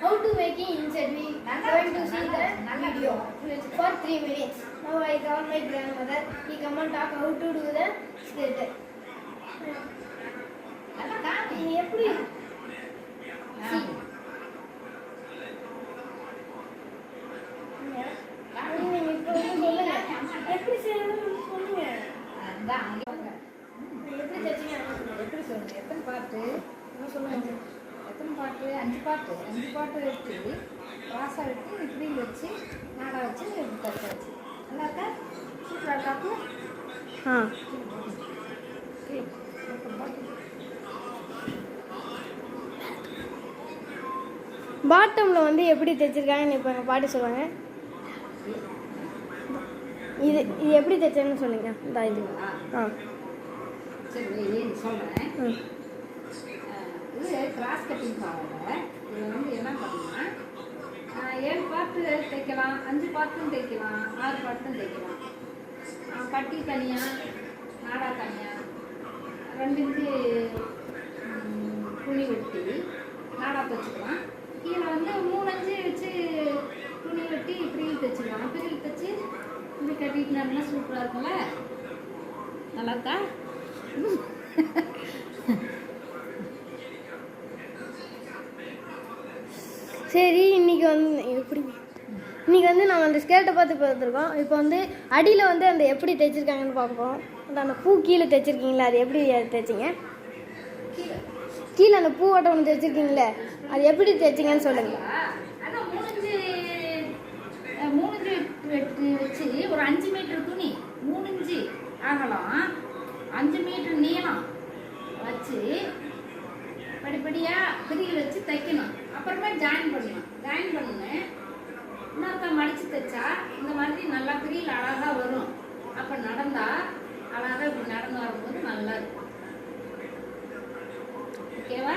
how to making inside we going to see the video for 3 minutes. Now I call my grandmother. He come and talk how to do the skit. எப்படி எப்படி செய்யணும்னு சொல்லுங்க. எப்படி தச்சீங்க? எப்படி சொல்லுங்க? எத்தனை பாட்டு சொல்லுங்க. எத்தனை பாட்டு? 5 பாட்டு. 5 பாட்டு எடுத்து ராசா எடுத்து இப்படி வச்சு நாடா வச்சு தச்சாச்சு. நல்லா இருக்கா? சூப்பராக இருக்காப்பு. பாட்டமில் வந்து எப்படி தைச்சிருக்காங்கன்னு இப்போ எங்கள் பாட்டி சொல்லுவாங்க. இது இது எப்படி தைச்சேன்னு சொன்னீங்க? இந்த இது சரி சொல்கிறேன். இது கிராஸ் கட்டிங் பாவாடை. இது வந்து என்ன பண்ணுன்னா 7 பாட்டு தைக்கலாம், 5 பாட்டும் தைக்கலாம், 6 பாட்டும் தைக்கலாம். பட்டி தனியாக, நாடா தனியாக 2 இன்ச்சு துணி வெட்டி நாடா தைச்சிக்கலாம். கீழே வந்து 3 அஞ்சு வச்சு துணி வெட்டி ஃப்ரீல் தைச்சிக்கலாம். ஃப்ரீல் தைச்சி இப்படி கட்டிட்டு நல்லா சூப்பராக இருக்கும்ல. நல்லா இருக்கா? சரி, இன்னைக்கு வந்து நம்ம அந்த ஸ்கேர்ட்டை பார்த்துருக்கோம். இப்போ வந்து அடியில் வந்து அந்த எப்படி தைச்சிருக்காங்கன்னு பார்ப்போம். அந்த பூ கீழே தைச்சிருக்கீங்களா, அது எப்படி தைச்சிங்க? கீழே அந்த பூவாட்டை ஒன்று தைச்சிருக்கீங்களே, அது எப்படி தைச்சிங்கன்னு சொல்லுங்கள். அதான் 3 இன்ச்சு வச்சு ஒரு 5 மீட்டர் துணி 3 இன்ச்சு அகலம் 5 மீட்டர் நீளம் வச்சு படிப்படியாக பிரியில் வச்சு தைக்கணும். அப்புறமா ஜாயின் பண்ணணும். ஜாயின் பண்ணுவேன் இன்னொருத்த மடித்து தைச்சா இந்த மாதிரி நல்லா பிரியில் அழகாக வரும். அப்போ நடந்தால் அழகாக இப்படி நடந்து வரும்போது நல்லா இருக்கும். ஓகேவா?